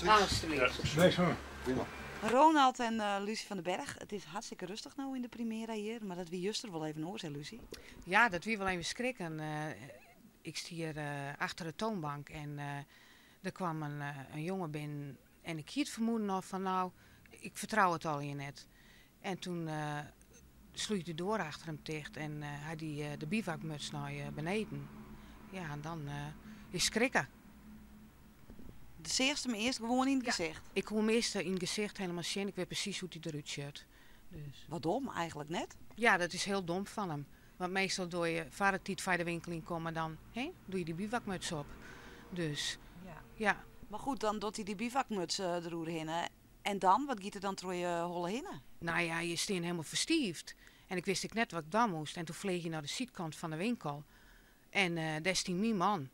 Anders Alsjeblieft. Nee, zo. prima. Ronald en Lucie van den Berg, het is hartstikke rustig nou in de Primera hier, maar dat wie juster wel even hoor, zei Lucie. Ja, dat wie wel even schrikken. Ik stier achter de toonbank en er kwam een jongen binnen en ik hield vermoeden nog van nou, ik vertrouw het al je net. En toen sloeg de deur achter hem dicht en hij die de bivakmuts naar beneden. Ja, en dan is schrikken. De zeerste me eerst gewoon in het gezicht. Ik kom eerst in het gezicht helemaal zien, ik weet precies hoe hij eruit ziet. Dus. Wat dom eigenlijk net. Ja, dat is heel dom van hem. Want meestal doe je vadertiet van de winkel in komen, dan doe je die bivakmuts op. Dus, ja. Maar goed, dan doet hij die bivakmuts erover heen. En dan, wat giet er dan door je holle heen? Nou ja, je steen helemaal verstiefd. En ik wist net wat ik dan moest. En toen vleeg je naar de zijkant van de winkel. En daar stond mijn man.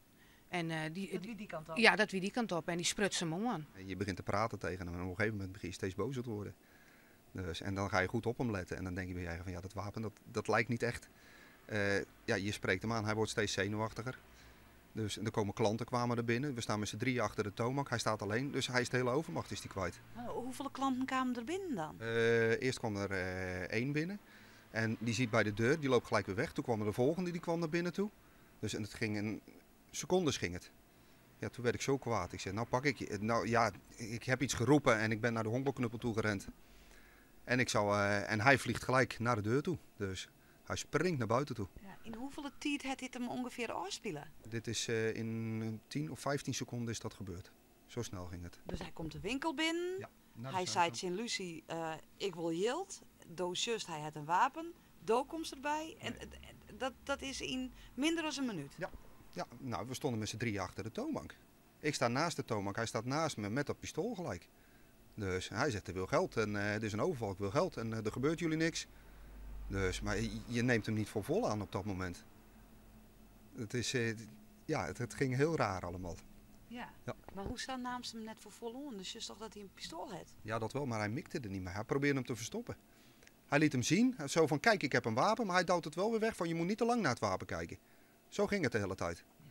En, Dat wie die kant op? Ja, dat wie die kant op. En die sprut zijn mond aan. Je begint te praten tegen hem en op een gegeven moment begin je steeds bozer te worden. Dus, en dan ga je goed op hem letten en dan denk je bij je eigen van ja, dat wapen dat lijkt niet echt. Ja, je spreekt hem aan, hij wordt steeds zenuwachtiger. Dus er komen klanten kwamen er binnen. We staan met z'n drieën achter de toonbank. Hij staat alleen, dus hij is de hele overmacht is die kwijt. Hoeveel klanten kwamen er binnen dan? Eerst kwam er één binnen en die ziet bij de deur, die loopt gelijk weer weg. Toen kwam er de volgende, die kwam naar binnen toe. Dus en het ging in secondes ging het. Ja, toen werd ik zo kwaad. Ik zei, nou pak ik je. Nou ja, ik heb iets geroepen en ik ben naar de honkbalknuppel toe gerend. En, en hij vliegt gelijk naar de deur toe. Dus hij springt naar buiten toe. Ja, in hoeveel tijd had dit hem ongeveer afspelen? Dit is in 10 of 15 seconden is dat gebeurd. Zo snel ging het. Dus hij komt de winkel binnen. Ja, Hij zei tegen Lucie, ik wil jild. Doos just, hij had een wapen. Do komt erbij. En dat is in minder dan een minuut. Ja, nou, we stonden met z'n drieën achter de toonbank. Ik sta naast de toonbank, hij staat naast me met dat pistool gelijk. Dus hij zegt, hij wil geld en het is een overval, ik wil geld en er gebeurt jullie niks. Dus, maar je neemt hem niet voor vol aan op dat moment. Het is, ja, het ging heel raar allemaal. Ja. Ja. Maar hoe staan namens hem net voor vol on? Dus je toch dat hij een pistool had? Ja, dat wel, maar hij mikte er niet meer. Hij probeerde hem te verstoppen. Hij liet hem zien, zo van kijk, ik heb een wapen, maar hij duwt het wel weer weg van je moet niet te lang naar het wapen kijken. Zo ging het de hele tijd. Ja.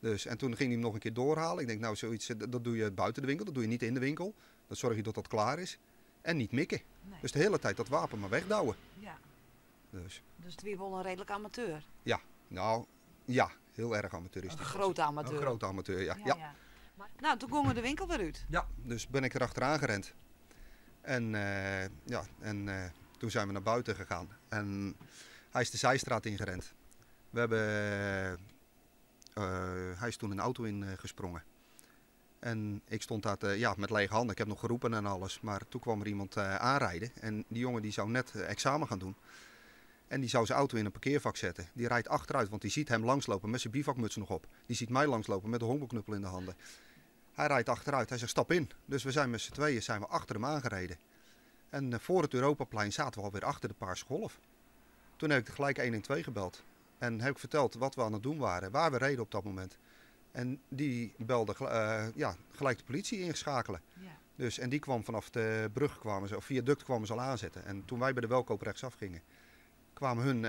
Dus, en toen ging hij hem nog een keer doorhalen. Ik denk, nou, zoiets, dat doe je buiten de winkel, dat doe je niet in de winkel. Dan zorg je dat dat klaar is. En niet mikken. Nee. Dus de hele tijd dat wapen maar wegdouwen. Ja. Dus, Dus het weer wel een redelijk amateur. nou, ja, heel erg amateuristisch. Een grote amateur. Een grote amateur, ja. Ja. Maar, nou, toen gingen we de winkel weer uit. Ja, dus ben ik er achteraan gerend. En, toen zijn we naar buiten gegaan. En hij is de zijstraat ingerend. We hebben, hij is toen een auto ingesprongen. En ik stond daar met lege handen. Ik heb nog geroepen en alles. Maar toen kwam er iemand aanrijden. En die jongen die zou net examen gaan doen. En die zou zijn auto in een parkeervak zetten. Die rijdt achteruit, want die ziet hem langslopen met zijn bivakmuts nog op. Die ziet mij langslopen met de honkbalknuppel in de handen. Hij rijdt achteruit. Hij zegt stap in. Dus we zijn met z'n tweeën achter hem aangereden. En voor het Europaplein zaten we alweer achter de Paarse Golf. Toen heb ik gelijk 112 gebeld. En heb ik verteld wat we aan het doen waren. Waar we reden op dat moment. En die belde gelijk de politie ingeschakelen. Ja. Dus, en die kwam vanaf de brug, of viaduct kwamen ze al aanzetten. En toen wij bij de Welkoop rechtsaf gingen, kwamen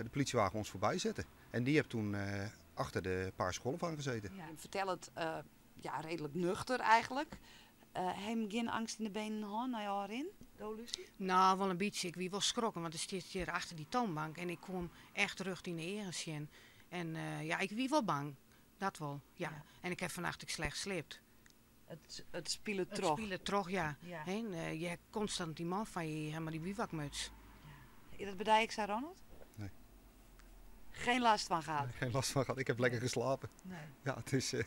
de politiewagen ons voorbij zetten. En die heeft toen achter de Paarse Golf aangezeten. Ja. Vertel het redelijk nuchter eigenlijk. Hem geen angst in de benen gehad naar jou in, Lucie? Nou, wel een beetje. Ik wie wel schrokken, want er stond hier achter die toonbank. En ik kwam echt terug in de Erensjen. En ik wie wel bang. Dat wel, ja. Ja. En ik heb vannacht ik slecht gesleept. Het spelen Het trog. spelen toch, ja. Ja. Je hebt constant die man van je, helemaal die bivakmuts. Is dat bedij ik zei Ronald? Nee. Geen last van gehad? Geen last van gehad. Ik heb lekker geslapen. Nee. Ja, het is, ze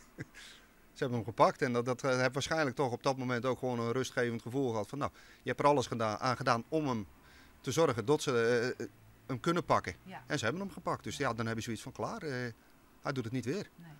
hebben hem gepakt en dat heb waarschijnlijk toch op dat moment ook gewoon een rustgevend gevoel gehad. Van nou, je hebt er alles aan gedaan om hem te zorgen dat ze hem kunnen pakken. Ja. En ze hebben hem gepakt. Dus ja, dan hebben ze zoiets van klaar. Hij doet het niet weer. Nee.